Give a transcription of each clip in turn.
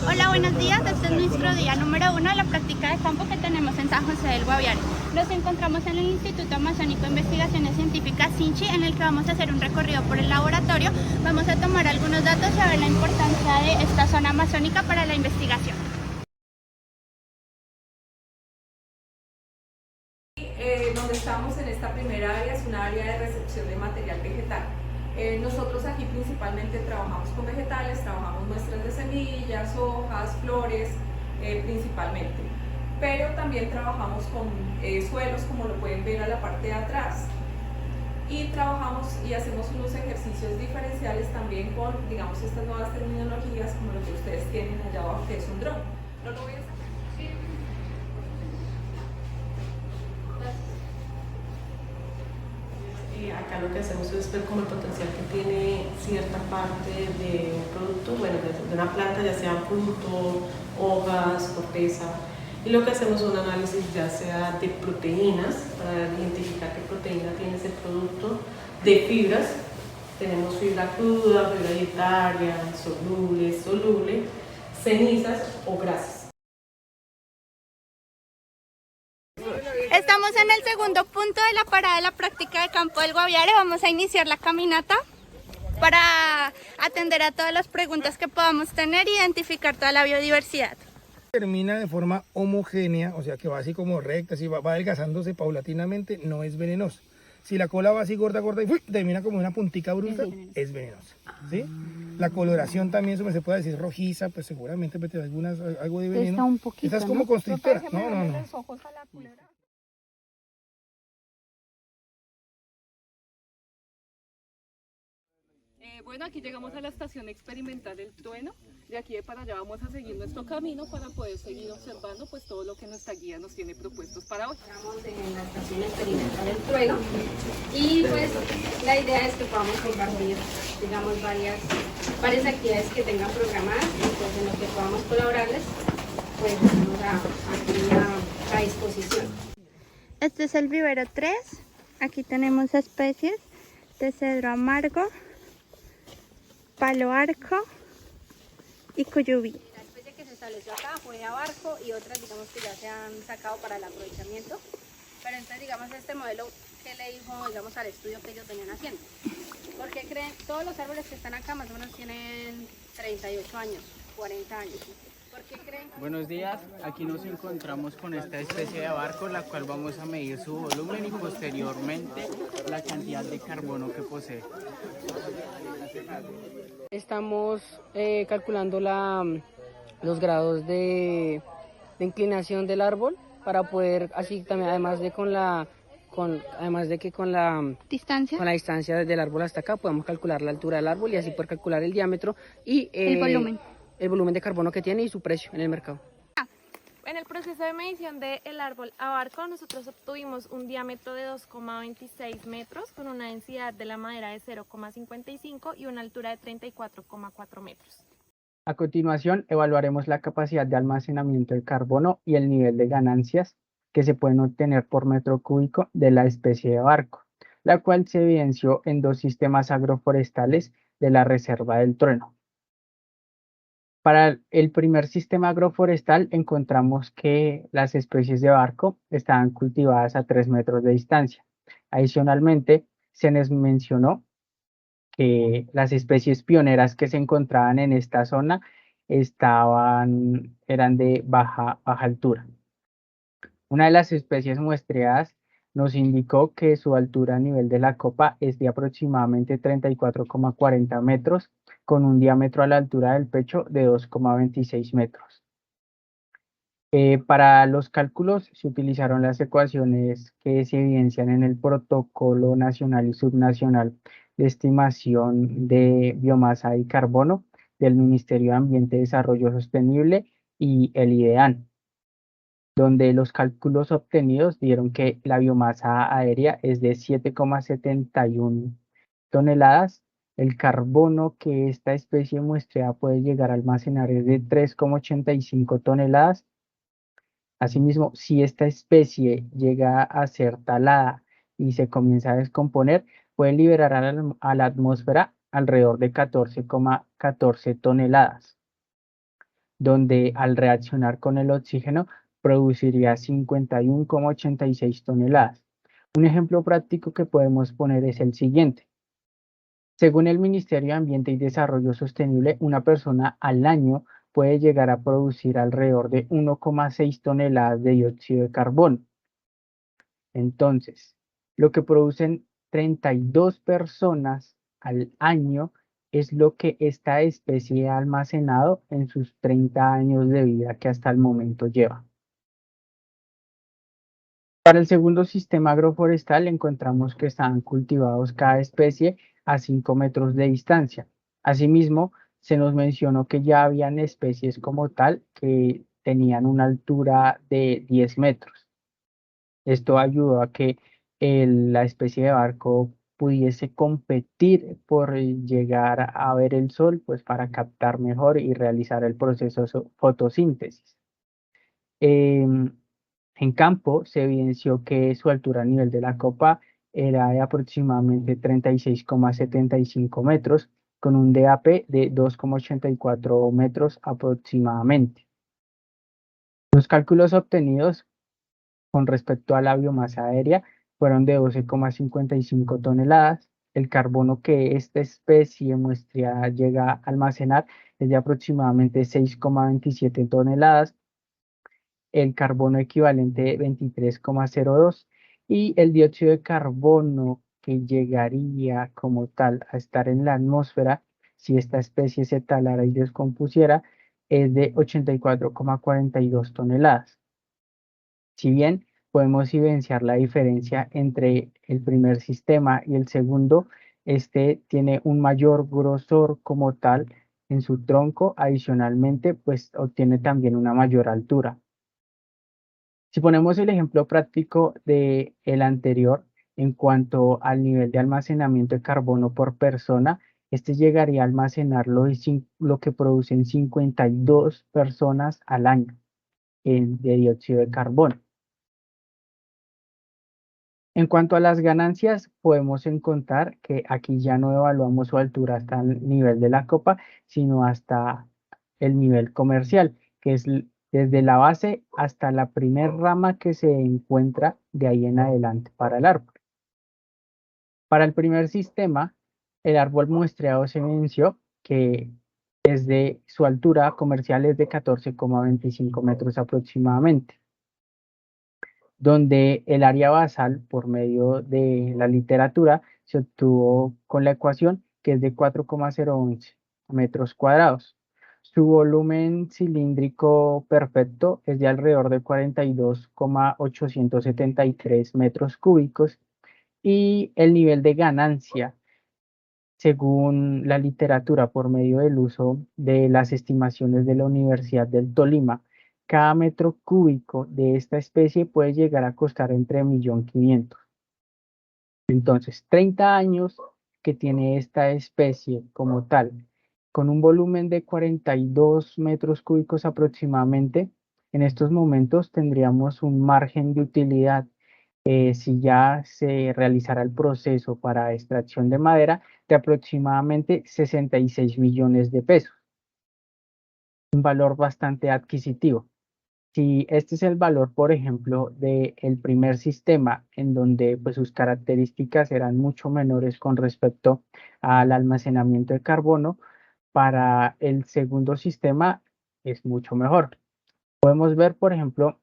Hola, buenos días. Este es nuestro día número 1 de la práctica de campo que tenemos en San José del Guaviare. Nos encontramos en el Instituto Amazónico de Investigaciones Científicas SINCHI, en el que vamos a hacer un recorrido por el laboratorio. Vamos a tomar algunos datos y a ver la importancia de esta zona amazónica para la investigación. Donde estamos en esta primera área es una área de recepción de material vegetal. Nosotros aquí principalmente trabajamos con vegetales, trabajamos muestras de semillas, hojas, flores, principalmente. Pero también trabajamos con suelos, como lo pueden ver a la parte de atrás. Y trabajamos y hacemos unos ejercicios diferenciales también con, digamos, estas nuevas terminologías, como lo que ustedes tienen allá abajo, que es un dron. No lo voy a sacar. Sí. Acá lo que hacemos es ver como el potencial que tiene cierta parte de un producto, bueno, de una planta, ya sea fruto, hojas, corteza, y lo que hacemos es un análisis ya sea de proteínas, para identificar qué proteína tiene ese producto, de fibras, tenemos fibra cruda, fibra dietaria, soluble, cenizas o grasas. Estamos en el segundo punto de la parada de la práctica de campo del Guaviare. Vamos a iniciar la caminata para atender a todas las preguntas que podamos tener e identificar toda la biodiversidad. Termina de forma homogénea, o sea que va así como recta, si va adelgazándose paulatinamente, no es venenoso. Si la cola va así gorda y termina como una puntica brusca, es venenosa. ¿Sí? La coloración también, se puede decir rojiza, pues seguramente pues, algo de veneno. Está un poquito, Esta es como constrictora. No. Bueno, aquí llegamos a la estación experimental del trueno. De aquí para allá vamos a seguir nuestro camino para poder seguir observando pues todo lo que nuestra guía nos tiene propuestos para hoy. Estamos en la estación experimental del trueno y pues la idea es que podamos compartir, digamos, varias actividades que tengan programadas y pues en lo que podamos colaborarles, pues estamos aquí a disposición. Este es el vivero 3. Aquí tenemos especies de cedro amargo, palo arco y cuyubí. La especie que se estableció acá fue abarco y otras digamos que ya se han sacado para el aprovechamiento, pero entonces digamos este modelo que le dijo digamos al estudio que ellos venían haciendo. Porque creen, todos los árboles que están acá más o menos tienen 38 años, 40 años. ¿Por qué creen? Buenos días, aquí nos encontramos con esta especie de abarco, la cual vamos a medir su volumen y posteriormente la cantidad de carbono que posee. Estamos calculando los grados de inclinación del árbol para poder, así también, además de con la distancia del árbol hasta acá, podemos calcular la altura del árbol y así poder calcular el diámetro y el volumen de carbono que tiene y su precio en el mercado. En el proceso de medición del árbol abarco, nosotros obtuvimos un diámetro de 2,26 metros con una densidad de la madera de 0,55 y una altura de 34,4 metros. A continuación, evaluaremos la capacidad de almacenamiento de carbono y el nivel de ganancias que se pueden obtener por metro cúbico de la especie de abarco, la cual se evidenció en dos sistemas agroforestales de la Reserva del Trueno. Para el primer sistema agroforestal encontramos que las especies de abarco estaban cultivadas a 3 metros de distancia. Adicionalmente, se nos mencionó que las especies pioneras que se encontraban en esta zona eran de baja altura. Una de las especies muestreadas nos indicó que su altura a nivel de la copa es de aproximadamente 34,40 metros, con un diámetro a la altura del pecho de 2,26 metros. Para los cálculos se utilizaron las ecuaciones que se evidencian en el Protocolo Nacional y Subnacional de Estimación de Biomasa y Carbono del Ministerio de Ambiente y Desarrollo Sostenible y el IDEAN, donde los cálculos obtenidos dieron que la biomasa aérea es de 7,71 toneladas, el carbono que esta especie muestrea puede llegar a almacenar es de 3,85 toneladas. Asimismo, si esta especie llega a ser talada y se comienza a descomponer, puede liberar a la atmósfera alrededor de 14,14 toneladas. donde al reaccionar con el oxígeno produciría 51,86 toneladas. Un ejemplo práctico que podemos poner es el siguiente. Según el Ministerio de Ambiente y Desarrollo Sostenible, una persona al año puede llegar a producir alrededor de 1,6 toneladas de dióxido de carbono. Entonces, lo que producen 32 personas al año es lo que esta especie ha almacenado en sus 30 años de vida que hasta el momento lleva. Para el segundo sistema agroforestal encontramos que están cultivados cada especie a 5 metros de distancia. Asimismo, se nos mencionó que ya habían especies como tal que tenían una altura de 10 metros. Esto ayudó a que la especie de barco pudiese competir por llegar a ver el sol, pues para captar mejor y realizar el proceso fotosíntesis. En campo se evidenció que su altura a nivel de la copa era de aproximadamente 36,75 metros, con un DAP de 2,84 metros aproximadamente. Los cálculos obtenidos con respecto a la biomasa aérea fueron de 12,55 toneladas. El carbono que esta especie muestreada llega a almacenar es de aproximadamente 6,27 toneladas, el carbono equivalente 23,02 y el dióxido de carbono que llegaría como tal a estar en la atmósfera si esta especie se talara y descompusiera es de 84,42 toneladas. Si bien podemos evidenciar la diferencia entre el primer sistema y el segundo, este tiene un mayor grosor como tal en su tronco, adicionalmente pues obtiene también una mayor altura. Si ponemos el ejemplo práctico del anterior, en cuanto al nivel de almacenamiento de carbono por persona, este llegaría a almacenar lo que producen 52 personas al año de dióxido de carbono. En cuanto a las ganancias, podemos encontrar que aquí ya no evaluamos su altura hasta el nivel de la copa, sino hasta el nivel comercial, que es desde la base hasta la primer rama que se encuentra de ahí en adelante para el árbol. Para el primer sistema, el árbol muestreado se evidenció que desde su altura comercial es de 14,25 metros aproximadamente, donde el área basal por medio de la literatura se obtuvo con la ecuación que es de 4,011 metros cuadrados. Su volumen cilíndrico perfecto es de alrededor de 42,873 metros cúbicos y el nivel de ganancia, según la literatura por medio del uso de las estimaciones de la Universidad del Tolima, cada metro cúbico de esta especie puede llegar a costar entre 1.500.000. Entonces, 30 años que tiene esta especie como tal, con un volumen de 42 metros cúbicos aproximadamente, en estos momentos tendríamos un margen de utilidad, si ya se realizara el proceso para extracción de madera, de aproximadamente 66 millones de pesos. Un valor bastante adquisitivo. Si este es el valor, por ejemplo, del primer sistema, en donde pues, sus características eran mucho menores con respecto al almacenamiento de carbono, para el segundo sistema es mucho mejor. Podemos ver, por ejemplo,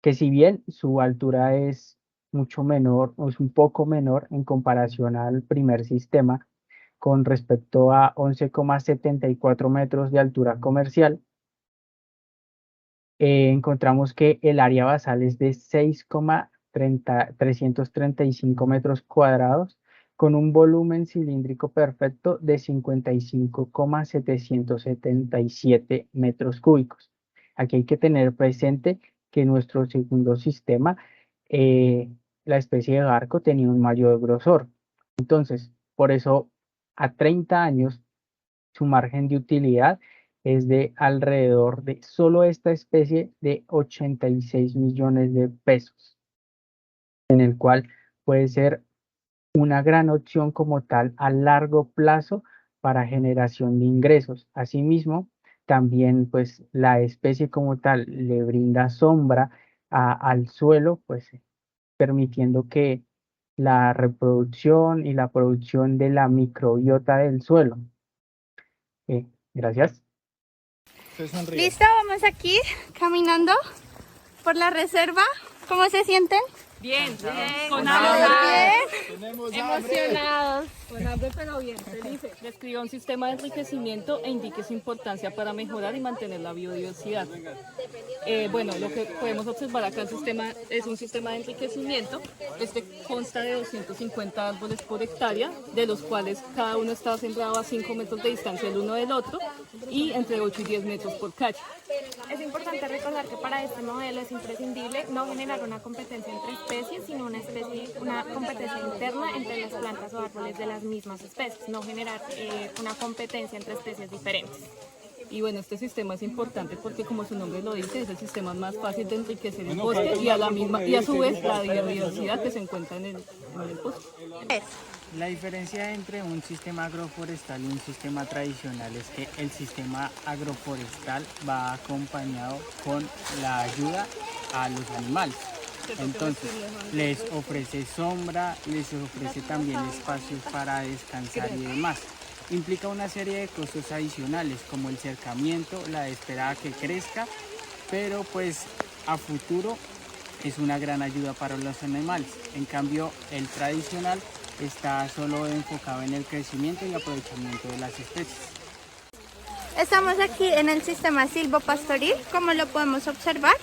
que si bien su altura es mucho menor, o es un poco menor en comparación al primer sistema, con respecto a 11,74 metros de altura comercial, encontramos que el área basal es de 6,335 metros cuadrados con un volumen cilíndrico perfecto de 55,777 metros cúbicos. Aquí hay que tener presente que nuestro segundo sistema, la especie de barco tenía un mayor grosor. Entonces, por eso a 30 años su margen de utilidad es de alrededor de solo esta especie de 86 millones de pesos, en el cual puede ser una gran opción como tal a largo plazo para generación de ingresos. Asimismo, También pues la especie como tal le brinda sombra al suelo, pues permitiendo que la reproducción y la producción de la microbiota del suelo. Gracias. Listo, vamos aquí caminando por la reserva. ¿Cómo se sienten? Bien, con Emocionados. Con hambre, pero bien, felices. Describa un sistema de enriquecimiento e indique su importancia para mejorar y mantener la biodiversidad. Bueno, lo que podemos observar acá es un sistema de enriquecimiento. Este consta de 250 árboles por hectárea, de los cuales cada uno está sembrado a 5 metros de distancia el uno del otro y entre 8 y 10 metros por calle. Es importante recordar que para este modelo es imprescindible no generar una competencia entre especies, sino una competencia interna entre las plantas o árboles de las mismas especies, no generar una competencia entre especies diferentes. Y bueno, este sistema es importante porque, como su nombre lo dice, es el sistema más fácil de enriquecer el bosque y a su vez la biodiversidad que se encuentra en el bosque. La diferencia entre un sistema agroforestal y un sistema tradicional es que el sistema agroforestal va acompañado con la ayuda a los animales. Entonces, les ofrece sombra, les ofrece también espacios para descansar y demás. Implica una serie de costos adicionales como el cercamiento, la espera a que crezca, pero pues a futuro es una gran ayuda para los animales. En cambio, el tradicional está solo enfocado en el crecimiento y aprovechamiento de las especies. Estamos aquí en el sistema silvopastoril, como lo podemos observar.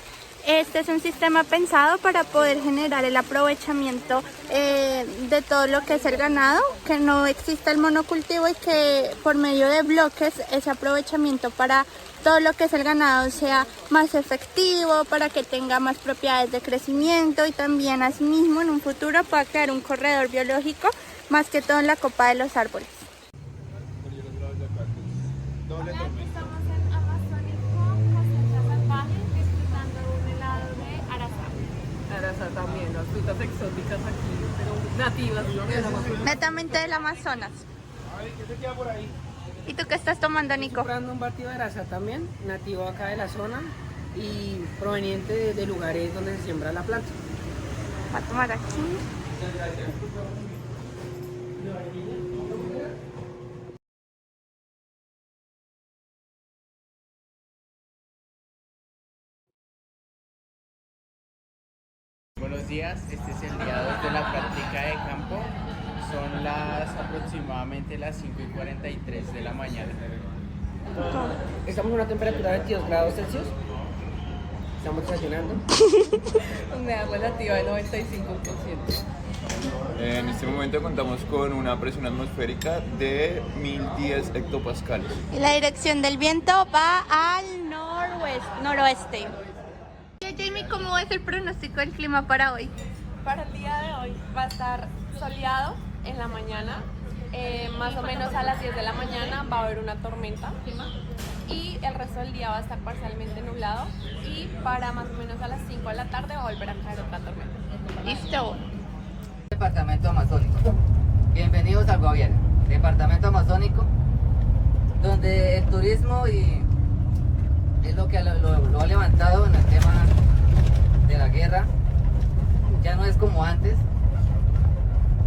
Este es un sistema pensado para poder generar el aprovechamiento de todo lo que es el ganado, que no exista el monocultivo y que por medio de bloques ese aprovechamiento para todo lo que es el ganado sea más efectivo, para que tenga más propiedades de crecimiento y también asimismo en un futuro pueda crear un corredor biológico más que todo en la copa de los árboles. Hola, aquí estamos en Amazónico, Cosecha Salvaje, disfrutando de un helado de Arazá. Arazá también, las frutas exóticas aquí, pero nativas del Amazonas. Netamente del Amazonas. ¿Y tú qué estás tomando, Nico? Comprando un batido de Arazá también, nativo acá de la zona y proveniente de lugares donde se siembra la planta. Va a tomar aquí. Buenos días, este es el día 2 de la práctica de campo. Son aproximadamente las 5:43 de la mañana. Estamos a una temperatura de 22 grados Celsius. Estamos desayunando. Humedad relativa del 95%. En este momento contamos con una presión atmosférica de 1010 hectopascales. Y la dirección del viento va al noroeste. Jamie, ¿cómo es el pronóstico del clima para hoy? Para el día de hoy va a estar soleado en la mañana, más o menos a las 10 de la mañana va a haber una tormenta y el resto del día va a estar parcialmente nublado y para más o menos a las 5 de la tarde va a volver a caer otra tormenta. Listo. Departamento Amazónico. Bienvenidos al Guaviare, Departamento Amazónico, donde el turismo es lo que lo ha levantado en el tema de la guerra. Ya no es como antes,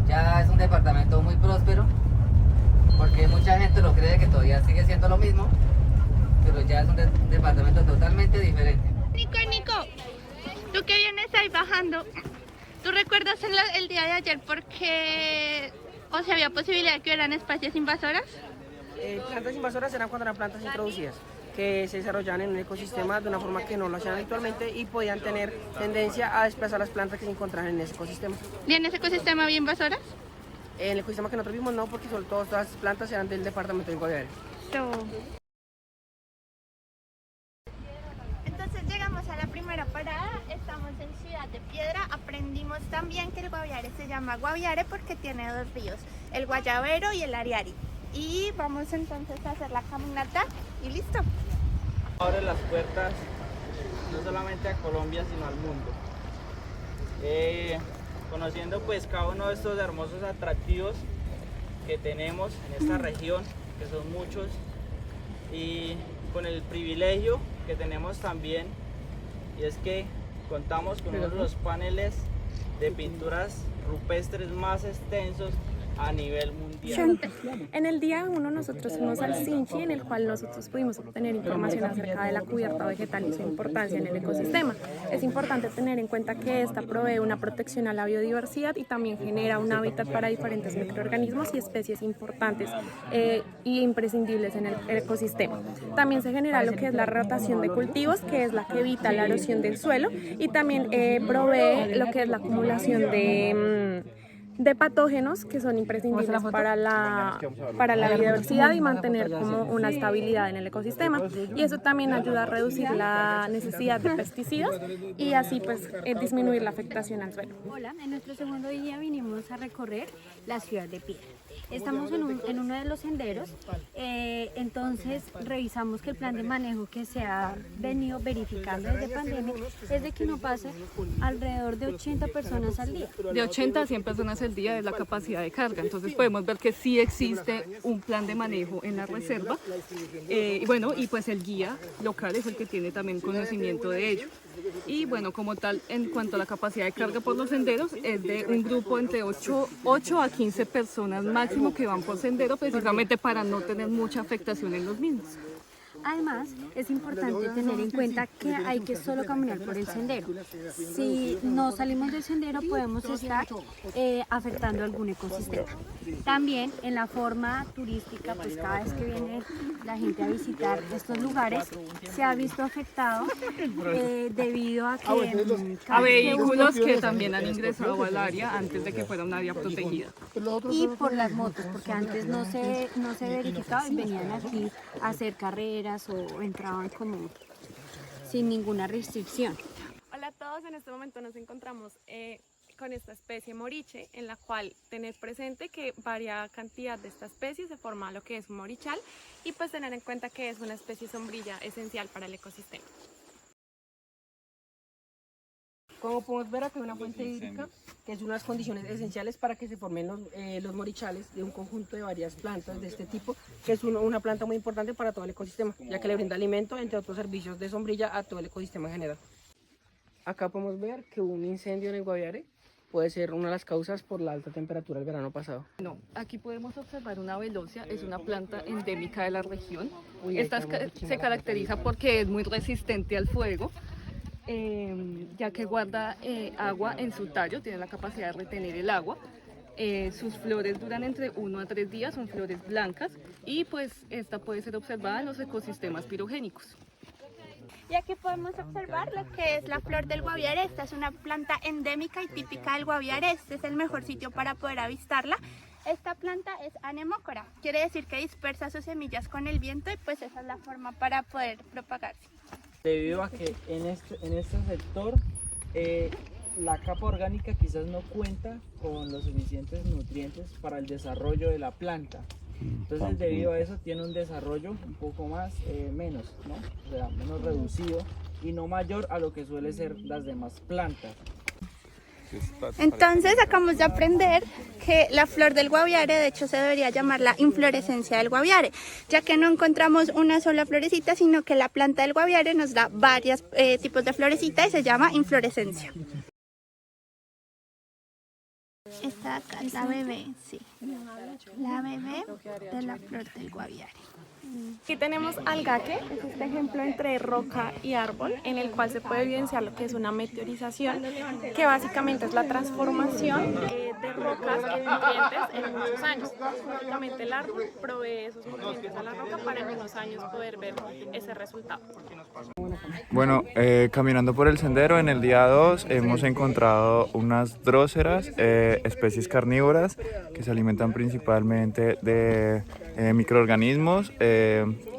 ya es un departamento muy próspero, porque mucha gente lo cree que todavía sigue siendo lo mismo, pero ya es un departamento totalmente diferente. Nico, tú que vienes ahí bajando, ¿tú recuerdas el día de ayer por qué había posibilidad de que hubieran especies invasoras? Plantas invasoras eran cuando eran plantas introducidas, que se desarrollaban en un ecosistema de una forma que no lo hacían habitualmente y podían tener tendencia a desplazar las plantas que se encontraban en ese ecosistema. ¿Y en ese ecosistema había invasoras? En el ecosistema que nosotros vimos no, porque solo todas las plantas eran del departamento del Guaviare. Entonces llegamos a la primera parada, estamos en Ciudad de Piedra. Aprendimos también que el Guaviare se llama Guaviare porque tiene dos ríos, el Guayabero y el Ariari. Y vamos entonces a hacer la caminata y listo. Abre las puertas no solamente a Colombia sino al mundo. Conociendo pues cada uno de estos hermosos atractivos que tenemos en esta región, que son muchos, y con el privilegio que tenemos también, y es que contamos con uno de los paneles de pinturas rupestres más extensos a nivel mundial. En el día 1 nosotros fuimos al Sinchi, en el cual nosotros pudimos obtener información acerca de la cubierta vegetal y su importancia en el ecosistema. Es importante tener en cuenta que esta provee una protección a la biodiversidad y también genera un hábitat para diferentes microorganismos y especies importantes y imprescindibles en el ecosistema. También se genera lo que es la rotación de cultivos, que es la que evita la erosión del suelo, y también provee lo que es la acumulación de patógenos que son imprescindibles para la biodiversidad y mantener como una estabilidad en el ecosistema, y eso también ayuda a reducir la necesidad de pesticidas y así pues disminuir la afectación al suelo. Hola, en nuestro segundo día vinimos a recorrer la ciudad de Piedra. Estamos en uno de los senderos, entonces revisamos que el plan de manejo que se ha venido verificando desde pandemia es de que no pase alrededor de 80 personas al día. De 80 a 100 personas al día es la capacidad de carga, entonces podemos ver que sí existe un plan de manejo en la reserva, y pues el guía local es el que tiene también conocimiento de ello. Y bueno, como tal, en cuanto a la capacidad de carga por los senderos, es de un grupo entre 8 a 15 personas máximo que van por sendero, precisamente para no tener mucha afectación en los mismos. Además, es importante tener en cuenta que hay que solo caminar por el sendero. Si no salimos del sendero, podemos estar afectando algún ecosistema. También en la forma turística, pues cada vez que viene la gente a visitar estos lugares, se ha visto afectado debido a que a vehículos que también han ingresado al área antes de que fuera un área protegida. Y por las motos, porque antes no se verificaba y venían aquí a hacer carreras o entraban como sin ninguna restricción. Hola a todos, en este momento nos encontramos con esta especie moriche, en la cual tener presente que varia cantidad de esta especie se forma lo que es un morichal, y pues tener en cuenta que es una especie sombrilla esencial para el ecosistema. Como podemos ver, acá hay una fuente hídrica, que es unas condiciones esenciales para que se formen los morichales de un conjunto de varias plantas de este tipo, que es una planta muy importante para todo el ecosistema, ya que le brinda alimento, entre otros servicios de sombrilla, a todo el ecosistema en general. Acá podemos ver que un incendio en el Guaviare puede ser una de las causas por la alta temperatura del verano pasado. No, aquí podemos observar una velocia, es una planta endémica de la región. Esta se caracteriza porque es muy resistente al fuego, ya que guarda agua en su tallo, tiene la capacidad de retener el agua. Sus flores duran entre 1 a 3 días, son flores blancas, y pues esta puede ser observada en los ecosistemas pirogénicos. Y aquí podemos observar lo que es la flor del Guaviare. Esta es una planta endémica y típica del Guaviare. Este es el mejor sitio para poder avistarla. Esta planta es anemócora, quiere decir que dispersa sus semillas con el viento, y pues esa es la forma para poder propagarse. Debido a que en este sector la capa orgánica quizás no cuenta con los suficientes nutrientes para el desarrollo de la planta. Entonces, debido a eso tiene un desarrollo un poco más menos, ¿no? O sea, menos reducido y no mayor a lo que suele ser las demás plantas. Entonces acabamos de aprender que la flor del Guaviare, de hecho, se debería llamar la inflorescencia del Guaviare, ya que no encontramos una sola florecita, sino que la planta del Guaviare nos da varios tipos de florecita y se llama inflorescencia. Esta acá es la bebé, sí, la bebé de la flor del Guaviare. Aquí tenemos algaque, es este ejemplo entre roca y árbol, en el cual se puede evidenciar lo que es una meteorización, que básicamente es la transformación de rocas en nutrientes en muchos años. Básicamente el árbol provee esos nutrientes a la roca para en unos años poder ver ese resultado. Bueno, caminando por el sendero en el día 2 hemos encontrado unas dróseras, especies carnívoras que se alimentan principalmente de microorganismos.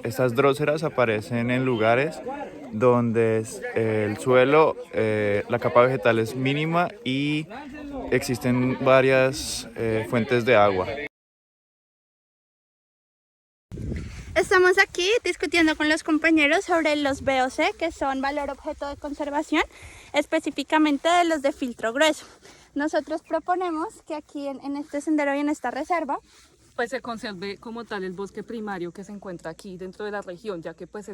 Estas dróseras aparecen en lugares donde el suelo, la capa vegetal es mínima y existen varias fuentes de agua. Estamos aquí discutiendo con los compañeros sobre los VOC, que son valor objeto de conservación, específicamente de los de filtro grueso. Nosotros proponemos que aquí en este sendero y en esta reserva pues se conserve como tal el bosque primario que se encuentra aquí dentro de la región, ya que pues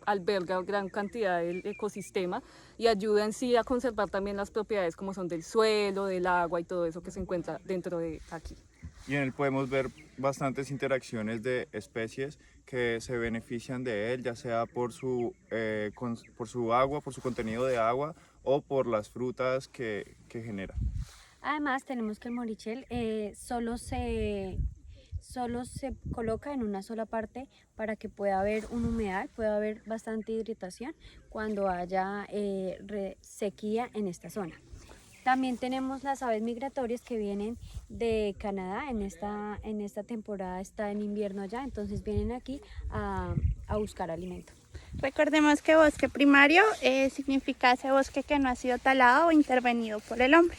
alberga gran cantidad del ecosistema y ayuda en sí a conservar también las propiedades como son del suelo, del agua y todo eso que se encuentra dentro de aquí. Y en él podemos ver bastantes interacciones de especies que se benefician de él, ya sea por su agua, por su contenido de agua o por las frutas que genera. Además tenemos que el morichel solo se coloca en una sola parte para que pueda haber un humedal, pueda haber bastante hidratación cuando haya sequía en esta zona. También tenemos las aves migratorias que vienen de Canadá, en esta temporada está en invierno allá, entonces vienen aquí a buscar alimento. Recordemos que bosque primario significa ese bosque que no ha sido talado o intervenido por el hombre.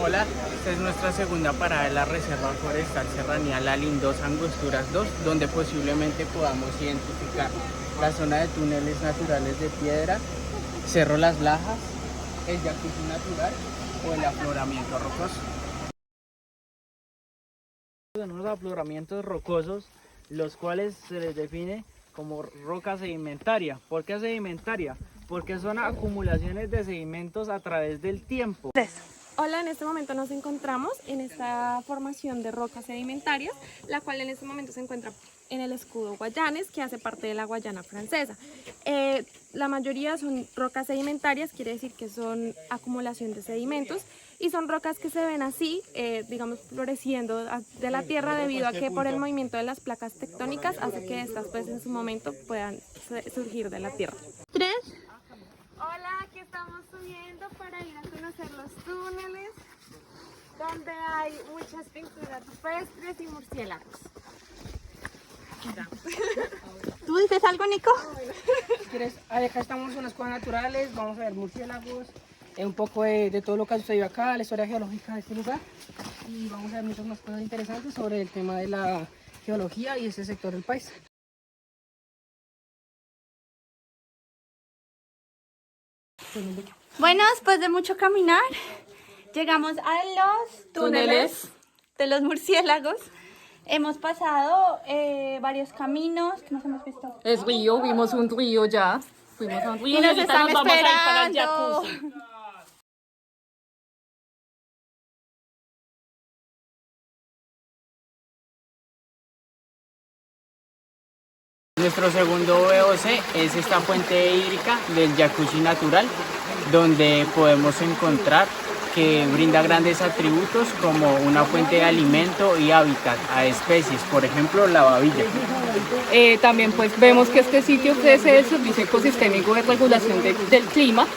Hola, esta es nuestra segunda parada de la Reserva Forestal Serranía Lalín 2 Angosturas 2, donde posiblemente podamos identificar la zona de túneles naturales de piedra, Cerro Las Lajas, el jacuzzi natural o el afloramiento rocoso. Tenemos afloramientos rocosos, los cuales se les define como roca sedimentaria. ¿Por qué sedimentaria? Porque son acumulaciones de sedimentos a través del tiempo. Hola, en este momento nos encontramos en esta formación de rocas sedimentarias, la cual en este momento se encuentra en el escudo Guayanes, que hace parte de la Guayana Francesa. La mayoría son rocas sedimentarias, quiere decir que son acumulación de sedimentos, y son rocas que se ven así, digamos, floreciendo de la tierra debido a que por el movimiento de las placas tectónicas hace que estas pues en su momento puedan surgir de la tierra. 3. Hola, aquí estamos subiendo para ir a conocer los túneles, donde hay muchas pinturas rupestres y murciélagos. ¿Tú dices algo, Nico? Si quieres, acá estamos en las cuevas naturales, vamos a ver murciélagos, un poco de todo lo que ha sucedido acá, la historia geológica de este lugar, y vamos a ver muchas más cosas interesantes sobre el tema de la geología y ese sector del país. Bueno, después de mucho caminar, llegamos a los túneles de los murciélagos. Hemos pasado varios caminos que nos hemos visto. Es río, vimos un río ya. Fuimos a un río Y nos ahorita están nos vamos a ir para el esperando. jacuzzi. Nuestro segundo VOC es esta fuente hídrica del jacuzzi natural, donde podemos encontrar que brinda grandes atributos como una fuente de alimento y hábitat a especies, por ejemplo la babilla. También pues vemos que este sitio ofrece el servicio ecosistémico de regulación del clima.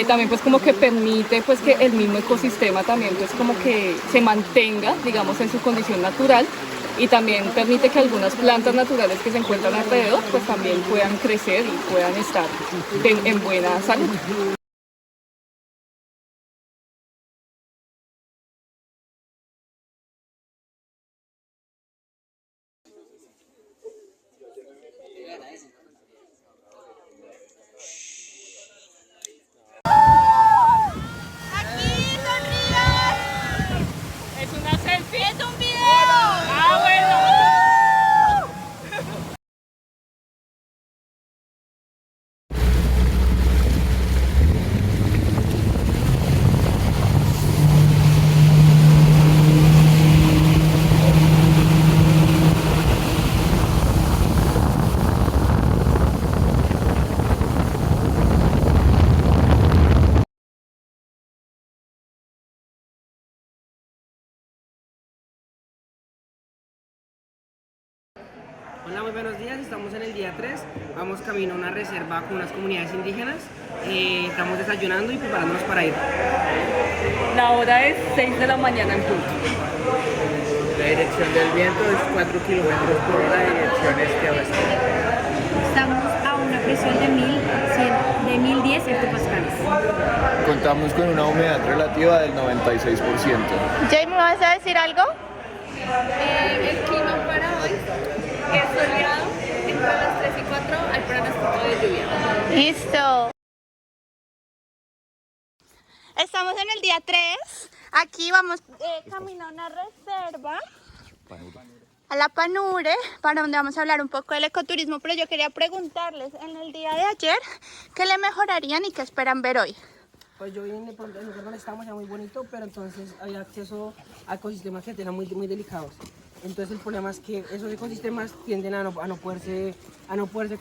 También pues como que permite pues que el mismo ecosistema también pues como que se mantenga, digamos, en su condición natural, y también permite que algunas plantas naturales que se encuentran alrededor pues también puedan crecer y puedan estar en buena salud. ¿Es una selfie? ¡Es un video! ¡Ah, bueno! Hola, muy buenos días, estamos en el día 3, vamos camino a una reserva con unas comunidades indígenas, estamos desayunando y preparándonos para ir. La hora es 6 de la mañana en punto. La dirección del viento es 4 kilómetros por hora, dirección este-oeste. Estamos a una presión de 1010 hectopascales. Contamos con una humedad relativa del 96%. Jay, ¿me vas a decir algo? El clima para hoy es soleado, entre las 3 y 4 hay pronóstico de lluvia. Listo. Estamos en el día 3 Aquí vamos camino a una reserva, a la Panure, para donde vamos a hablar un poco del ecoturismo, pero yo quería preguntarles en el día de ayer qué le mejorarían y qué esperan ver hoy. Pues yo vine por el lugar donde estábamos, era muy bonito, pero entonces había acceso a ecosistemas que eran muy delicados. Entonces el problema es que esos ecosistemas tienden a no poderse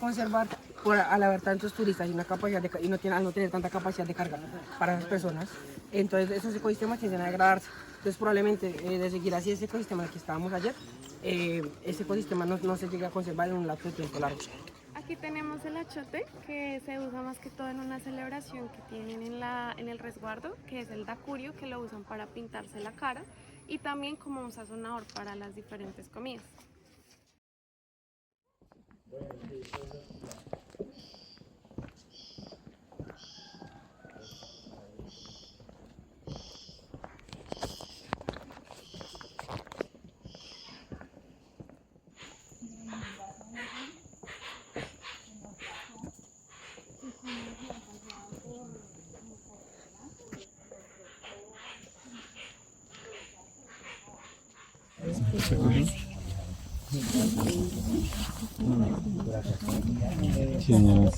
conservar al haber tantos turistas y, al no tener tanta capacidad de carga para las personas. Entonces esos ecosistemas tienden a degradarse. Entonces probablemente de seguir así ese ecosistema en el que estábamos ayer, ese ecosistema no se llega a conservar en un lapso de tiempo largo. Aquí tenemos el achote, que se usa más que todo en una celebración que tienen en el resguardo, que es el dacurio, que lo usan para pintarse la cara y también como un sazonador para las diferentes comidas.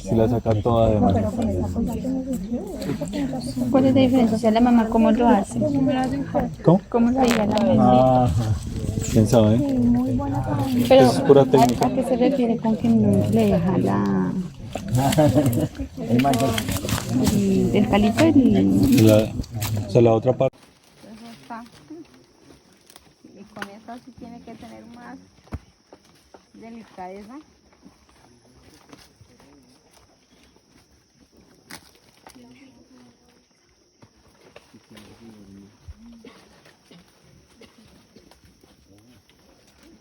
Si la saca toda de mano. ¿Cuál es la diferencia? O sea, la mamá, ¿cómo lo hace? ¿Cómo? ¿Cómo lo haría la mamá? ¿Quién sabe? Pero, es pura técnica. ¿a qué se refiere con que no le deja el palito? O sea, la otra parte. Eso está. Y con eso sí tiene que tener más delicadeza.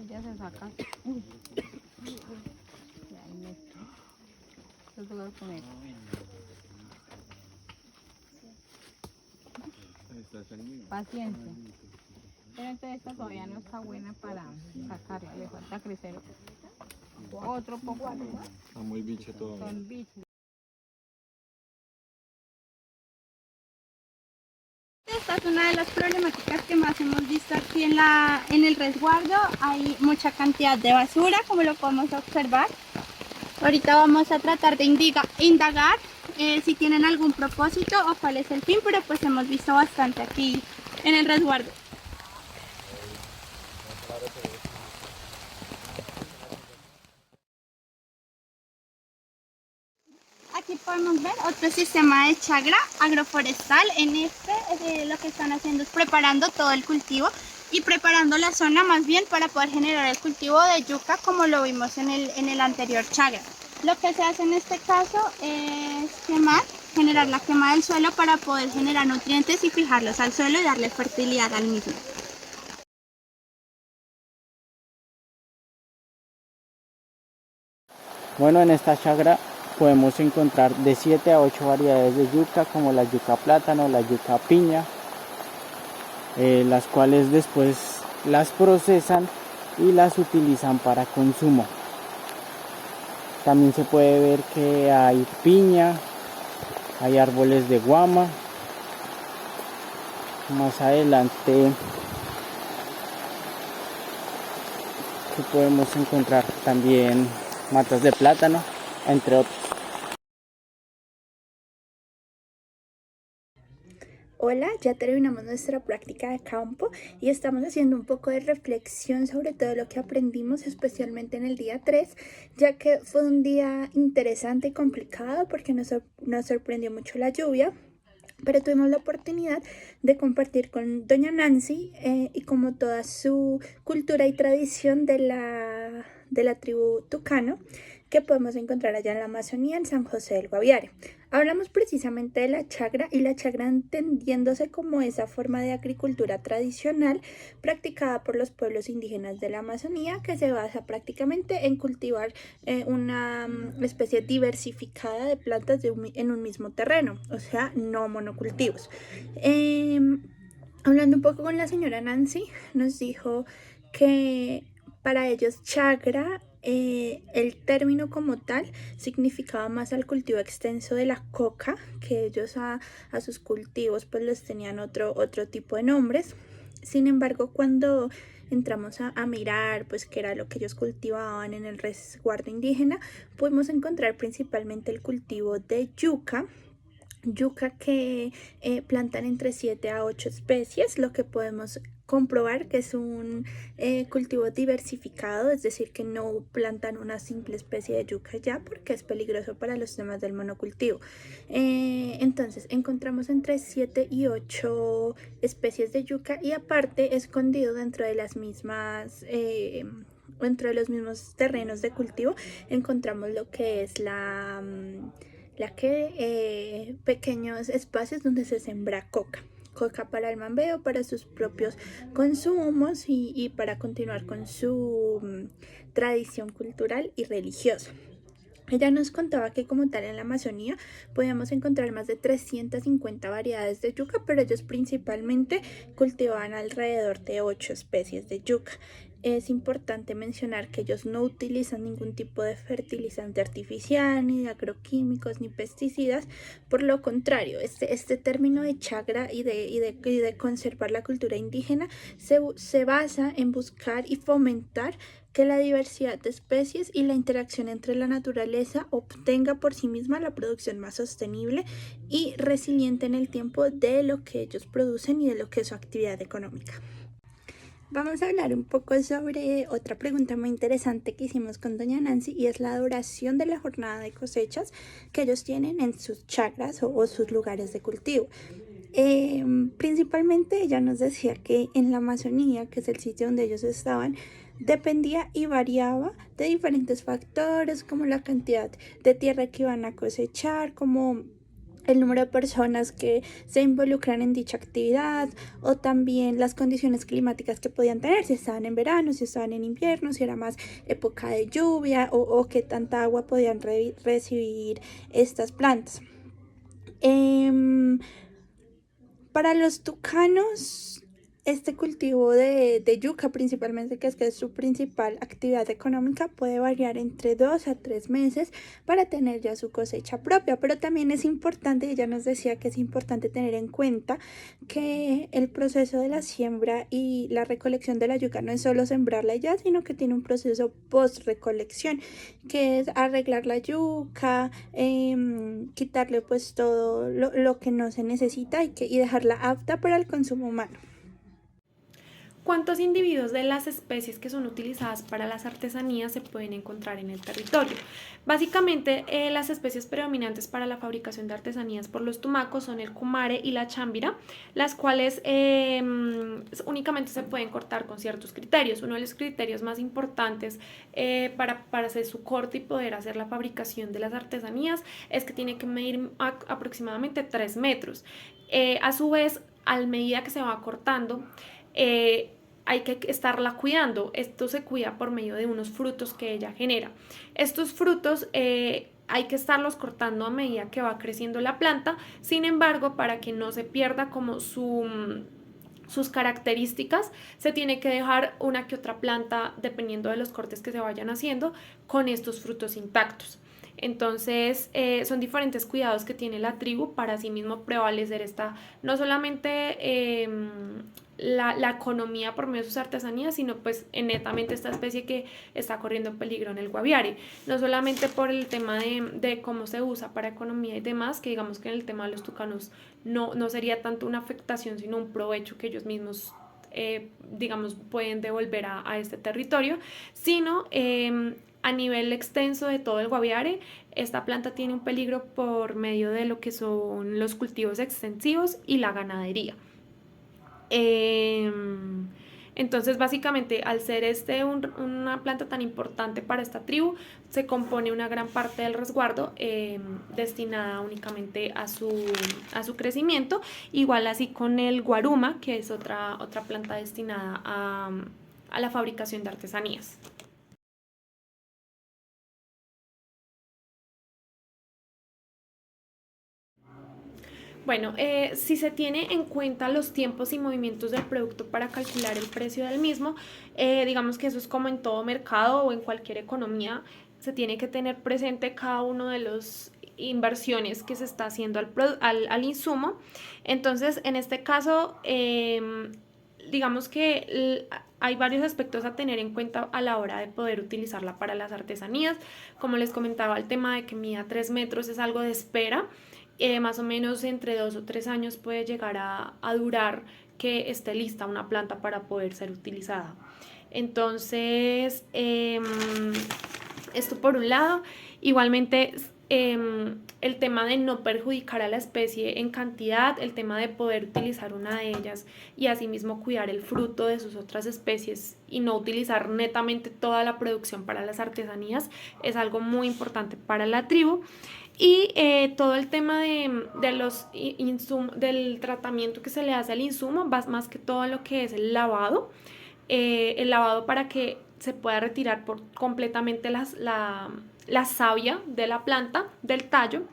Ya se saca. Ya ahí meto. Eso lo con esto. Paciencia. Pero entonces esta todavía no está buena para sacarla, le falta crecer otro poco. Está muy bicho todo. Son bichos. Esta es una de las problemáticas que más hemos visto aquí en el resguardo. Hay mucha cantidad de basura, como lo podemos observar. Ahorita vamos a tratar de indagar si tienen algún propósito o cuál es el fin, pero pues hemos visto bastante aquí en el resguardo. Aquí podemos ver otro sistema de chagra agroforestal. En lo que están haciendo es preparando todo el cultivo y preparando la zona más bien para poder generar el cultivo de yuca, como lo vimos en el anterior chagra. Lo que se hace en este caso es generar la quema del suelo para poder generar nutrientes y fijarlos al suelo y darle fertilidad al mismo. Bueno, en esta chagra podemos encontrar de 7 a 8 variedades de yuca, como la yuca plátano, la yuca piña, las cuales después las procesan y las utilizan para consumo. También se puede ver que hay piña, hay árboles de guama. Más adelante que podemos encontrar también matas de plátano, entre otros. Hola, ya terminamos nuestra práctica de campo y estamos haciendo un poco de reflexión sobre todo lo que aprendimos, especialmente en el día 3, ya que fue un día interesante y complicado porque nos sorprendió mucho la lluvia, pero tuvimos la oportunidad de compartir con doña Nancy y como toda su cultura y tradición de la tribu Tucano, que podemos encontrar allá en la Amazonía, en San José del Guaviare. Hablamos precisamente de la chagra y la chagra entendiéndose como esa forma de agricultura tradicional practicada por los pueblos indígenas de la Amazonía, que se basa prácticamente en cultivar una especie diversificada de plantas en un mismo terreno, o sea, no monocultivos. Hablando un poco con la señora Nancy, nos dijo que Para ellos chagra, el término como tal significaba más al cultivo extenso de la coca, que ellos a sus cultivos pues les tenían otro tipo de nombres. Sin embargo, cuando entramos a mirar pues qué era lo que ellos cultivaban en el resguardo indígena, pudimos encontrar principalmente el cultivo de yuca que plantan entre 7 a 8 especies, lo que podemos comprobar que es un cultivo diversificado, es decir, que no plantan una simple especie de yuca ya porque es peligroso para los temas del monocultivo. Entonces encontramos entre 7 y 8 especies de yuca y aparte escondido dentro de las mismas dentro de los mismos terrenos de cultivo encontramos lo que es pequeños espacios donde se sembra coca para el mambeo, para sus propios consumos y para continuar con su tradición cultural y religiosa. Ella nos contaba que como tal en la Amazonía podíamos encontrar más de 350 variedades de yuca, pero ellos principalmente cultivaban alrededor de 8 especies de yuca. Es importante mencionar que ellos no utilizan ningún tipo de fertilizante artificial, ni de agroquímicos, ni pesticidas. Por lo contrario, este término de chagra y de conservar la cultura indígena se basa en buscar y fomentar que la diversidad de especies y la interacción entre la naturaleza obtenga por sí misma la producción más sostenible y resiliente en el tiempo de lo que ellos producen y de lo que es su actividad económica. Vamos a hablar un poco sobre otra pregunta muy interesante que hicimos con doña Nancy y es la duración de la jornada de cosechas que ellos tienen en sus chacras o sus lugares de cultivo. Principalmente ella nos decía que en la Amazonía, que es el sitio donde ellos estaban, dependía y variaba de diferentes factores como la cantidad de tierra que iban a cosechar, como el número de personas que se involucran en dicha actividad o también las condiciones climáticas que podían tener, si estaban en verano, si estaban en invierno, si era más época de lluvia o qué tanta agua podían recibir estas plantas. Para los tucanos, este cultivo de yuca principalmente, que es su principal actividad económica, puede variar entre 2 a 3 meses para tener ya su cosecha propia, pero también es importante, ella nos decía que es importante tener en cuenta que el proceso de la siembra y la recolección de la yuca no es solo sembrarla ya, sino que tiene un proceso post-recolección, que es arreglar la yuca, quitarle pues todo lo que no se necesita y dejarla apta para el consumo humano. ¿Cuántos individuos de las especies que son utilizadas para las artesanías se pueden encontrar en el territorio? Básicamente, las especies predominantes para la fabricación de artesanías por los tumacos son el cumare y la chámbira, las cuales únicamente se pueden cortar con ciertos criterios. Uno de los criterios más importantes para hacer su corte y poder hacer la fabricación de las artesanías es que tiene que medir aproximadamente 3 metros. A su vez, a medida que se va cortando, hay que estarla cuidando. Esto se cuida por medio de unos frutos que ella genera. Estos frutos hay que estarlos cortando a medida que va creciendo la planta. Sin embargo, para que no se pierda como sus características, se tiene que dejar una que otra planta, dependiendo de los cortes que se vayan haciendo, con estos frutos intactos. Entonces son diferentes cuidados que tiene la tribu para así mismo prevalecer no solamente la economía por medio de sus artesanías, sino pues netamente esta especie que está corriendo peligro en el Guaviare, no solamente por el tema de cómo se usa para economía y demás, que digamos que en el tema de los tucanos no sería tanto una afectación, sino un provecho que ellos mismos digamos pueden devolver a este territorio, sino a nivel extenso de todo el Guaviare. Esta planta tiene un peligro por medio de lo que son los cultivos extensivos y la ganadería. Entonces básicamente al ser una planta tan importante para esta tribu, se compone una gran parte del resguardo destinada únicamente a su crecimiento, igual así con el guaruma, que es otra planta destinada a la fabricación de artesanías. Bueno, si se tiene en cuenta los tiempos y movimientos del producto para calcular el precio del mismo, digamos que eso es como en todo mercado o en cualquier economía, se tiene que tener presente cada uno de los inversiones que se está haciendo al insumo. Entonces, en este caso, digamos que hay varios aspectos a tener en cuenta a la hora de poder utilizarla para las artesanías. Como les comentaba, el tema de que mida 3 metros es algo de espera. Más o menos entre 2 o 3 años puede llegar a durar que esté lista una planta para poder ser utilizada. Entonces, esto por un lado. Igualmente, el tema de no perjudicar a la especie en cantidad, el tema de poder utilizar una de ellas y asimismo cuidar el fruto de sus otras especies y no utilizar netamente toda la producción para las artesanías es algo muy importante para la tribu. Y todo el tema de los del tratamiento que se le hace al insumo va más que todo lo que es el lavado para que se pueda retirar completamente la savia de la planta, del tallo,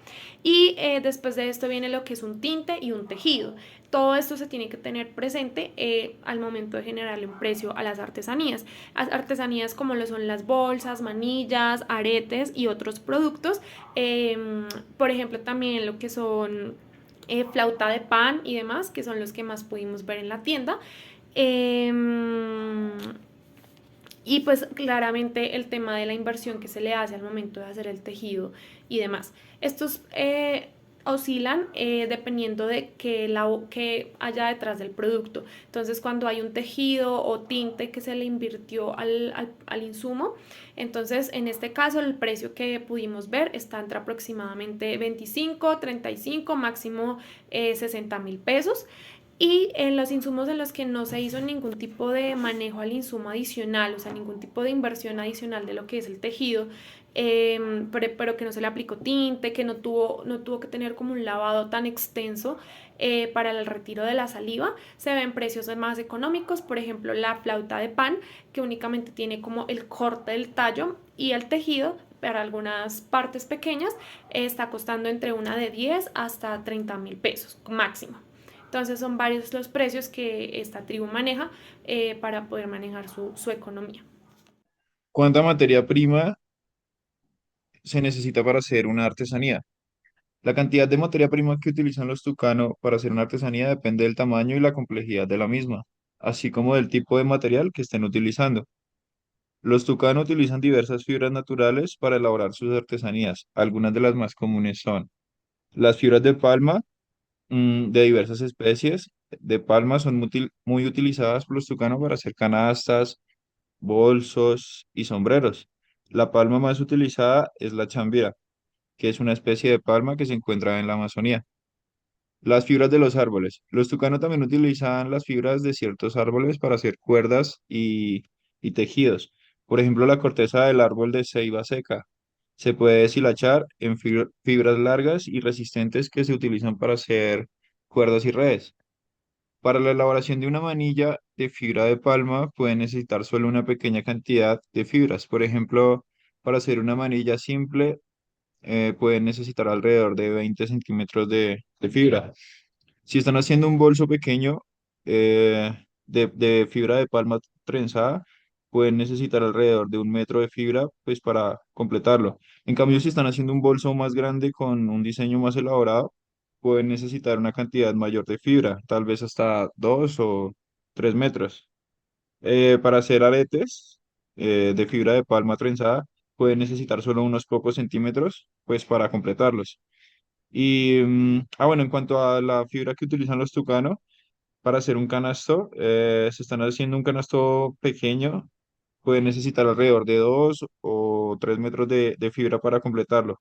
y después de esto viene lo que es un tinte y un tejido. Todo esto se tiene que tener presente al momento de generarle un precio a las artesanías. Las artesanías como lo son las bolsas, manillas, aretes y otros productos. Por ejemplo, también lo que son flauta de pan y demás, que son los que más pudimos ver en la tienda. Y pues claramente el tema de la inversión que se le hace al momento de hacer el tejido y demás. Estos oscilan dependiendo de que haya detrás del producto. Entonces, cuando hay un tejido o tinte que se le invirtió al insumo, entonces en este caso el precio que pudimos ver está entre aproximadamente 25, 35, máximo 60.000 pesos. Y en los insumos en los que no se hizo ningún tipo de manejo al insumo adicional, o sea, ningún tipo de inversión adicional de lo que es el tejido, pero que no se le aplicó tinte, que no tuvo que tener como un lavado tan extenso para el retiro de la saliva, se ven precios más económicos. Por ejemplo, la flauta de pan, que únicamente tiene como el corte del tallo y el tejido para algunas partes pequeñas, está costando entre una de 10 hasta 30.000 pesos máximo. Entonces son varios los precios que esta tribu maneja para poder manejar su economía. ¿Cuánta materia prima se necesita para hacer una artesanía? La cantidad de materia prima que utilizan los tucano para hacer una artesanía depende del tamaño y la complejidad de la misma, así como del tipo de material que estén utilizando. Los tucano utilizan diversas fibras naturales para elaborar sus artesanías. Algunas de las más comunes son las fibras de palma, de diversas especies de palma son muy utilizadas por los tucano para hacer canastas, bolsos y sombreros. La palma más utilizada es la chambira, que es una especie de palma que se encuentra en la Amazonía. Las fibras de los árboles. Los tucanos también utilizan las fibras de ciertos árboles para hacer cuerdas y tejidos. Por ejemplo, la corteza del árbol de ceiba seca se puede deshilachar en fibras largas y resistentes que se utilizan para hacer cuerdas y redes. Para la elaboración de una manilla de fibra de palma puede necesitar solo una pequeña cantidad de fibras. Por ejemplo, para hacer una manilla simple pueden necesitar alrededor de 20 centímetros de fibra. Si están haciendo un bolso pequeño de fibra de palma trenzada, pueden necesitar alrededor de 1 metro de fibra pues para completarlo. En cambio, si están haciendo un bolso más grande con un diseño más elaborado, pueden necesitar una cantidad mayor de fibra, tal vez hasta 2 o 3 metros. Para hacer aretes de fibra de palma trenzada, pueden necesitar solo unos pocos centímetros pues para completarlos. Y, bueno, en cuanto a la fibra que utilizan los tucano para hacer un canasto, se están haciendo un canasto pequeño, pueden necesitar alrededor de 2 o 3 metros de fibra para completarlo.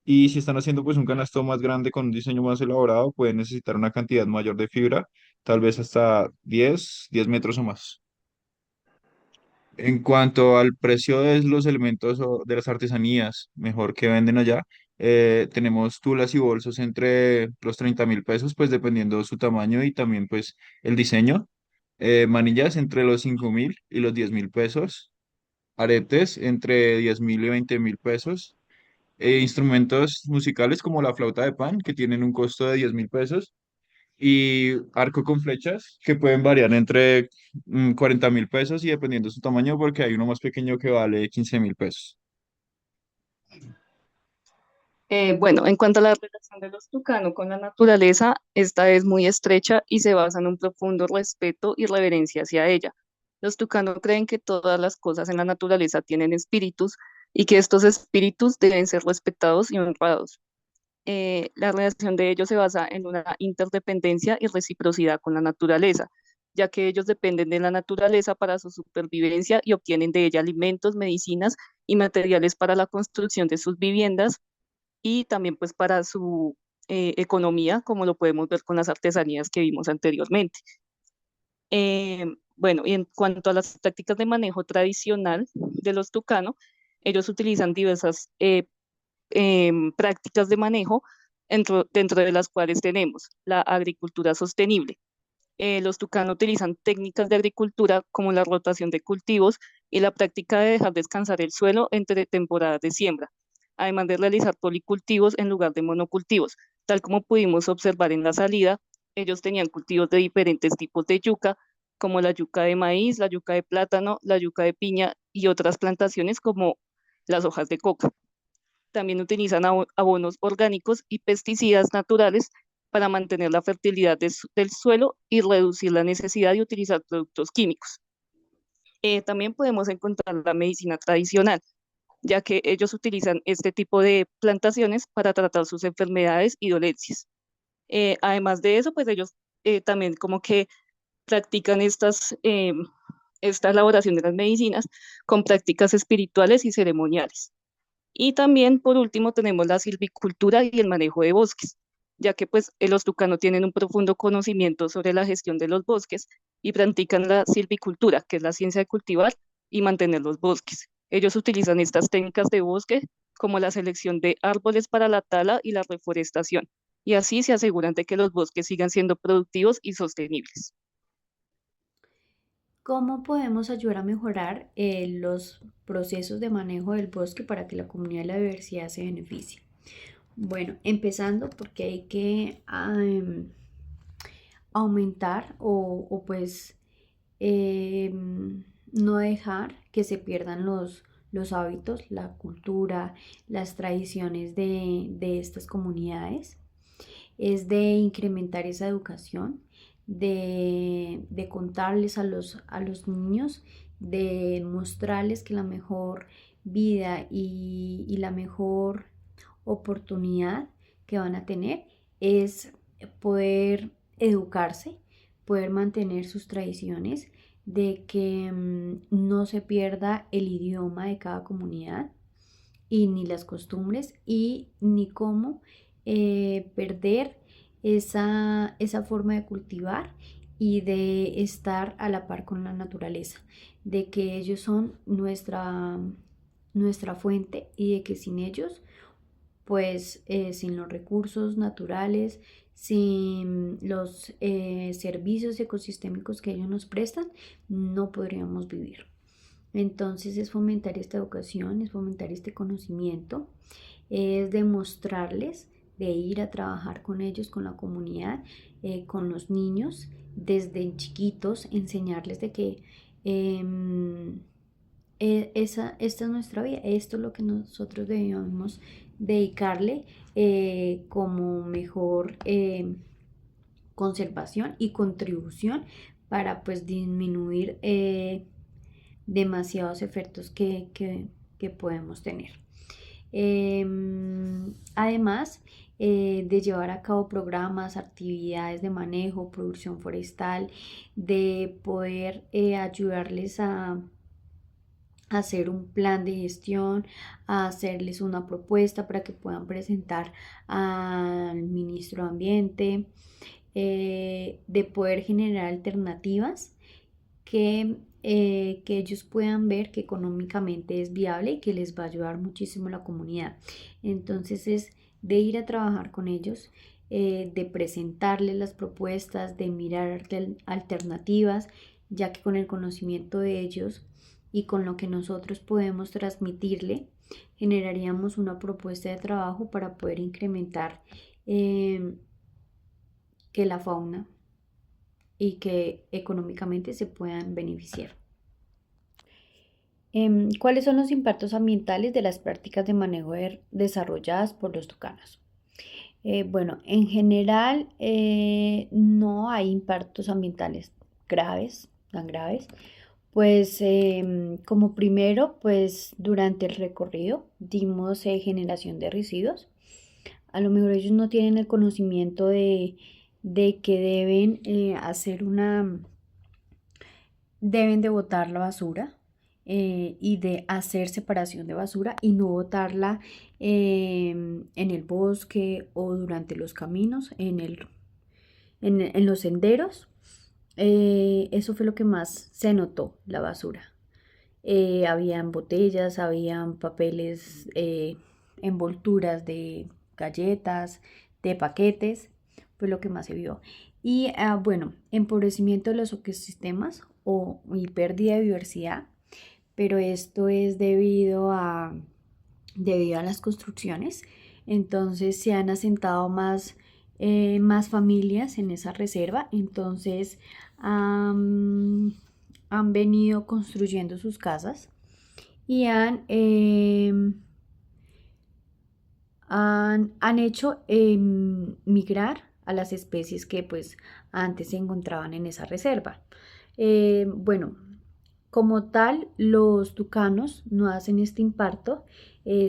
Y si están haciendo pues un canasto más grande con un diseño más elaborado, pueden necesitar una cantidad mayor de fibra, tal vez hasta 10 metros o más. En cuanto al precio de los elementos o de las artesanías, mejor que venden allá, tenemos tulas y bolsos entre los 30.000 pesos, pues dependiendo de su tamaño y también pues el diseño. Manillas entre los 5.000 y los 10.000 pesos. Aretes entre 10.000 y 20.000 pesos. instrumentos musicales como la flauta de pan, que tienen un costo de 10.000 pesos, y arco con flechas, que pueden variar entre 40.000 pesos y dependiendo de su tamaño, porque hay uno más pequeño que vale 15.000 pesos. Bueno, en cuanto a la relación de los tucanos con la naturaleza, esta es muy estrecha y se basa en un profundo respeto y reverencia hacia ella. Los tucanos creen que todas las cosas en la naturaleza tienen espíritus y que estos espíritus deben ser respetados y honrados. La relación de ellos se basa en una interdependencia y reciprocidad con la naturaleza, ya que ellos dependen de la naturaleza para su supervivencia y obtienen de ella alimentos, medicinas y materiales para la construcción de sus viviendas y también pues para su economía, como lo podemos ver con las artesanías que vimos anteriormente. Bueno, y en cuanto a las prácticas de manejo tradicional de los tucanos, ellos utilizan diversas prácticas de manejo, dentro de las cuales tenemos la agricultura sostenible. Los tucanos utilizan técnicas de agricultura como la rotación de cultivos y la práctica de dejar descansar el suelo entre temporadas de siembra, además de realizar policultivos en lugar de monocultivos. Tal como pudimos observar en la salida, ellos tenían cultivos de diferentes tipos de yuca, como la yuca de maíz, la yuca de plátano, la yuca de piña y otras plantaciones como las hojas de coca. También utilizan abonos orgánicos y pesticidas naturales para mantener la fertilidad del suelo y reducir la necesidad de utilizar productos químicos. También podemos encontrar la medicina tradicional, ya que ellos utilizan este tipo de plantaciones para tratar sus enfermedades y dolencias. Además de eso, pues ellos también como que practican esta elaboración de las medicinas con prácticas espirituales y ceremoniales. Y también, por último, tenemos la silvicultura y el manejo de bosques, ya que pues los tucanos tienen un profundo conocimiento sobre la gestión de los bosques y practican la silvicultura, que es la ciencia de cultivar y mantener los bosques. Ellos utilizan estas técnicas de bosque como la selección de árboles para la tala y la reforestación, y así se aseguran de que los bosques sigan siendo productivos y sostenibles. ¿Cómo podemos ayudar a mejorar los procesos de manejo del bosque para que la comunidad de la diversidad se beneficie? Bueno, empezando porque hay que aumentar o pues no dejar que se pierdan los hábitos, la cultura, las tradiciones de estas comunidades. Es de incrementar esa educación, de contarles a los niños, de mostrarles que la mejor vida y la mejor oportunidad que van a tener es poder educarse, poder mantener sus tradiciones, de que no se pierda el idioma de cada comunidad y ni las costumbres y ni cómo perder esa forma de cultivar y de estar a la par con la naturaleza, de que ellos son nuestra fuente y de que sin ellos, pues sin los recursos naturales, sin los servicios ecosistémicos que ellos nos prestan, no podríamos vivir. Entonces es fomentar esta educación, es fomentar este conocimiento, es demostrarles de ir a trabajar con ellos, con la comunidad, con los niños, desde chiquitos, enseñarles de que esta es nuestra vida, esto es lo que nosotros debemos dedicarle como mejor conservación y contribución para pues disminuir demasiados efectos que podemos tener. Además de llevar a cabo programas, actividades de manejo, producción forestal, de poder ayudarles a hacer un plan de gestión, a hacerles una propuesta para que puedan presentar al ministro de Ambiente, de poder generar alternativas que ellos puedan ver que económicamente es viable y que les va a ayudar muchísimo a la comunidad. Entonces es de ir a trabajar con ellos, de presentarles las propuestas, de mirar alternativas, ya que con el conocimiento de ellos y con lo que nosotros podemos transmitirle, generaríamos una propuesta de trabajo para poder incrementar que la fauna y que económicamente se puedan beneficiar. ¿Cuáles son los impactos ambientales de las prácticas de manejo desarrolladas por los tucanos? Bueno, en general no hay impactos ambientales tan graves, pues como primero, pues durante el recorrido dimos generación de residuos. A lo mejor ellos no tienen el conocimiento de que deben deben de botar la basura y de hacer separación de basura y no botarla en el bosque o durante los caminos, en los senderos. Eso fue lo que más se notó, la basura. Habían botellas, habían papeles, envolturas de galletas, de paquetes, fue lo que más se vio. Y bueno, empobrecimiento de los ecosistemas y pérdida de biodiversidad, pero esto es debido a las construcciones. Entonces se han asentado más familias en esa reserva, entonces han venido construyendo sus casas y han hecho migrar a las especies que pues antes se encontraban en esa reserva. Bueno, como tal, los tucanos no hacen este impacto,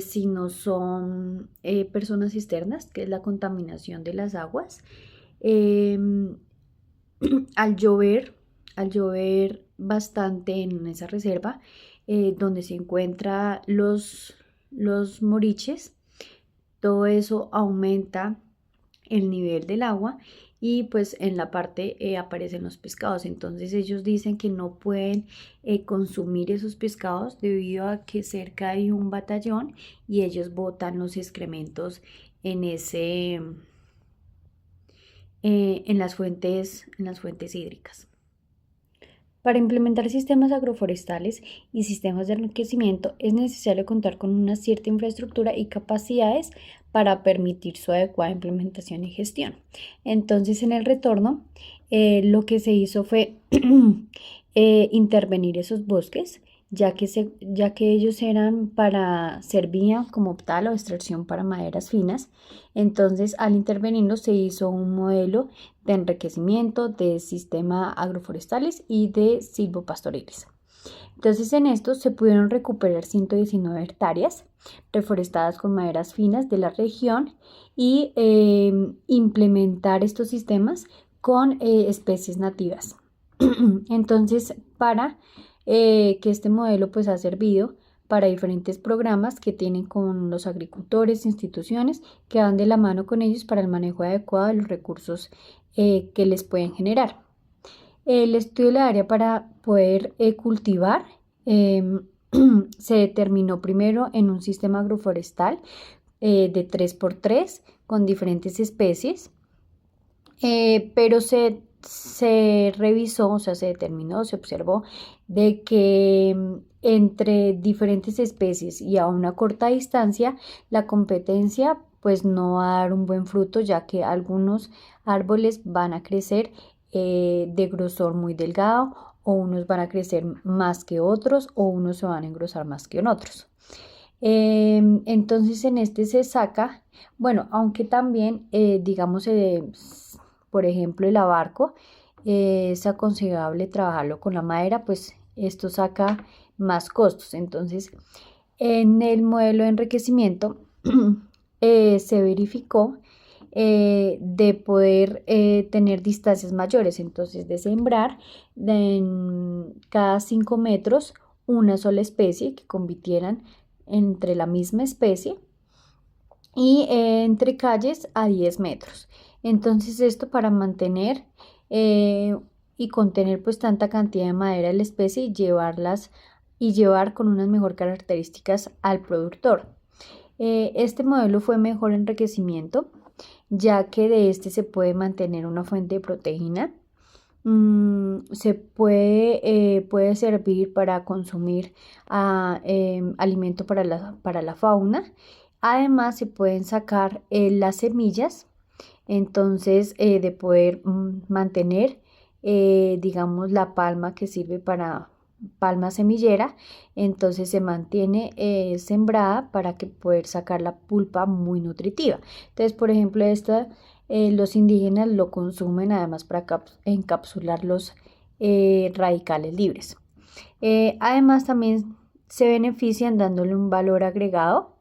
sino son personas externas, que es la contaminación de las aguas. Al llover bastante en esa reserva, donde se encuentran los moriches, todo eso aumenta el nivel del agua y pues en la parte aparecen los pescados. Entonces ellos dicen que no pueden consumir esos pescados debido a que cerca hay un batallón y ellos botan los excrementos en las fuentes hídricas. Para implementar sistemas agroforestales y sistemas de enriquecimiento es necesario contar con una cierta infraestructura y capacidades para permitir su adecuada implementación y gestión. Entonces, en el retorno, lo que se hizo fue intervenir esos bosques, ya que ellos servían como tal o extracción para maderas finas. Entonces, al intervenirlos se hizo un modelo de enriquecimiento de sistemas agroforestales y de silvopastoriles. Entonces, en esto se pudieron recuperar 119 hectáreas reforestadas con maderas finas de la región y implementar estos sistemas con especies nativas. Entonces, para que este modelo pues ha servido para diferentes programas que tienen con los agricultores e instituciones que van de la mano con ellos para el manejo adecuado de los recursos que les pueden generar. El estudio de la área para poder cultivar se determinó primero en un sistema agroforestal de 3x3 con diferentes especies, pero se revisó, o sea, se determinó, se observó de que entre diferentes especies y a una corta distancia la competencia pues no va a dar un buen fruto, ya que algunos árboles van a crecer de grosor muy delgado, o unos van a crecer más que otros, o unos se van a engrosar más que en otros. Entonces en este se saca, bueno, aunque también digamos por ejemplo el abarco, es aconsejable trabajarlo con la madera, pues esto saca más costos. Entonces en el modelo de enriquecimiento se verificó de poder tener distancias mayores, entonces de sembrar cada 5 metros una sola especie, que convirtieran entre la misma especie, y entre calles a 10 metros. Entonces esto para mantener y contener pues tanta cantidad de madera de la especie y llevar con unas mejores características al productor. Este modelo fue mejor enriquecimiento, ya que de este se puede mantener una fuente de proteína puede servir para consumir alimento para la fauna. Además, se pueden sacar las semillas, entonces de poder mantener, digamos, la palma que sirve para palma semillera, entonces se mantiene sembrada para que poder sacar la pulpa muy nutritiva. Entonces, por ejemplo, los indígenas lo consumen además para encapsular los radicales libres. Además, también se benefician dándole un valor agregado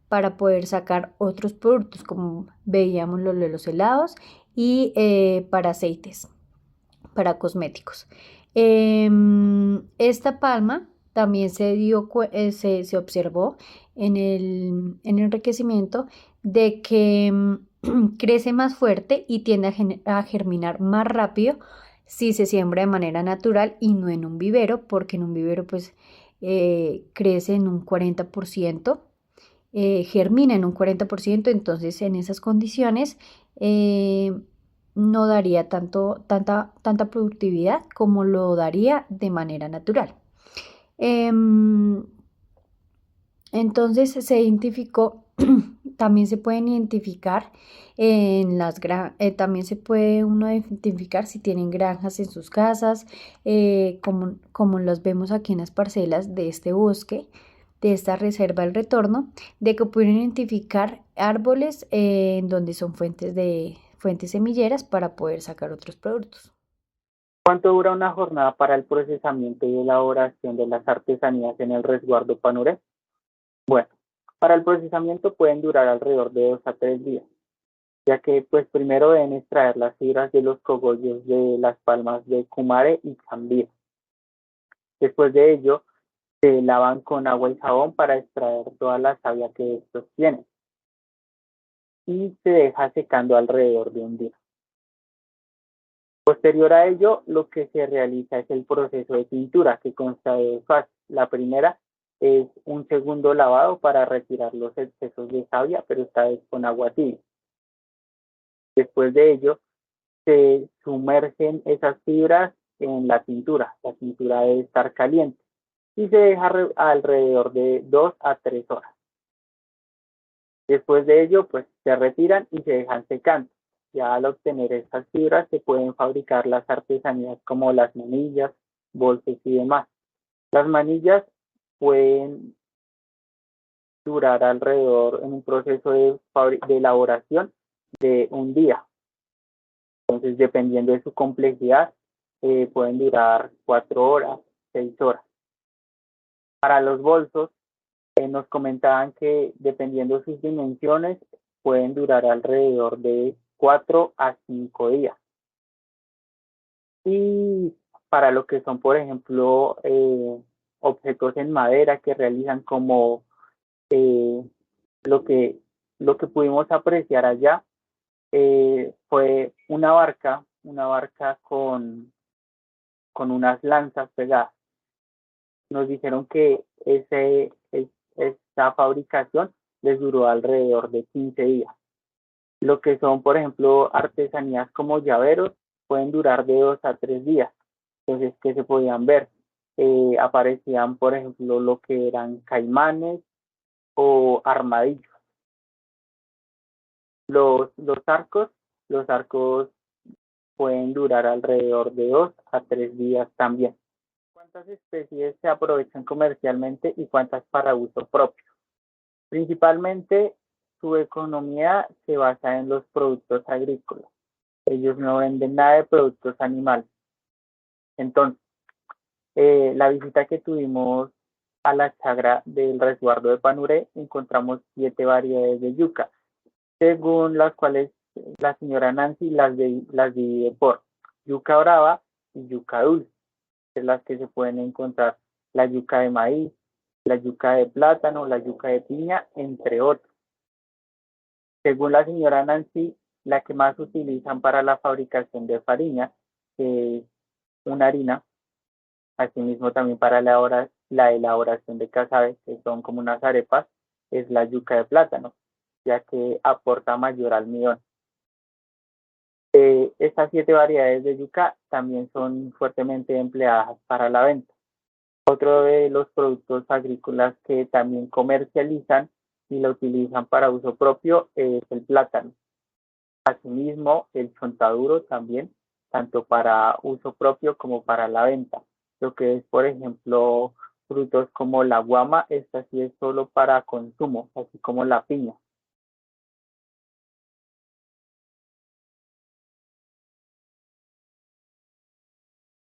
para poder sacar otros productos, como veíamos lo de los helados, y para aceites, para cosméticos. Esta palma también se observó en el enriquecimiento de que crece más fuerte y tiende a germinar más rápido si se siembra de manera natural y no en un vivero, porque en un vivero pues crece en un 40%, germina en un 40%, entonces en esas condiciones no daría tanta productividad como lo daría de manera natural. Entonces se identificó, también se pueden identificar también se puede uno identificar si tienen granjas en sus casas, como las vemos aquí en las parcelas de este bosque, de esta reserva del retorno, de que pueden identificar árboles en donde son fuentes semilleras para poder sacar otros productos. ¿Cuánto dura una jornada para el procesamiento y elaboración de las artesanías en el resguardo Panuré? Bueno, para el procesamiento pueden durar alrededor de 2 a 3 días, ya que pues primero deben extraer las fibras de los cogollos de las palmas de Cumare y Cambira. Después de ello, se lavan con agua y jabón para extraer toda la savia que estos tienen y se deja secando alrededor de un día. Posterior a ello, lo que se realiza es el proceso de tintura, que consta de 2 fases. La primera es un segundo lavado para retirar los excesos de savia, pero esta vez con agua tibia. Después de ello, se sumergen esas fibras en la tintura. La tintura debe estar caliente y se deja alrededor de 2 a 3 horas. Después de ello, pues se retiran y se dejan secando. Ya al obtener estas fibras se pueden fabricar las artesanías como las manillas, bolsos y demás. Las manillas pueden durar alrededor en un proceso de elaboración de un día. Entonces, dependiendo de su complejidad, pueden durar 4 horas, 6 horas. Para los bolsos, nos comentaban que dependiendo de sus dimensiones, pueden durar alrededor de 4 a 5 días. Y para lo que son, por ejemplo, objetos en madera que realizan como lo que pudimos apreciar allá, fue una barca con unas lanzas pegadas. Nos dijeron que esta fabricación les duró alrededor de 15 días. Lo que son, por ejemplo, artesanías como llaveros, pueden durar de 2 a 3 días. Entonces, ¿qué se podían ver? Aparecían, por ejemplo, lo que eran caimanes o armadillos. Los arcos pueden durar alrededor de 2 a 3 días también. ¿Cuántas especies se aprovechan comercialmente y cuántas para uso propio? Principalmente, su economía se basa en los productos agrícolas. Ellos no venden nada de productos animales. Entonces, la visita que tuvimos a la chagra del resguardo de Panuré, encontramos 7 variedades de yuca, según las cuales la señora Nancy las divide por yuca brava y yuca dulce, que es las que se pueden encontrar la yuca de maíz, la yuca de plátano, la yuca de piña, entre otros. Según la señora Nancy, la que más utilizan para la fabricación de farina, que es una harina, asimismo también para la elaboración de casabe, que son como unas arepas, es la yuca de plátano, ya que aporta mayor almidón. Estas 7 variedades de yuca también son fuertemente empleadas para la venta. Otro de los productos agrícolas que también comercializan y lo utilizan para uso propio es el plátano. Asimismo, el chontaduro también, tanto para uso propio como para la venta. Lo que es, por ejemplo, frutos como la guama, esta sí es solo para consumo, así como la piña.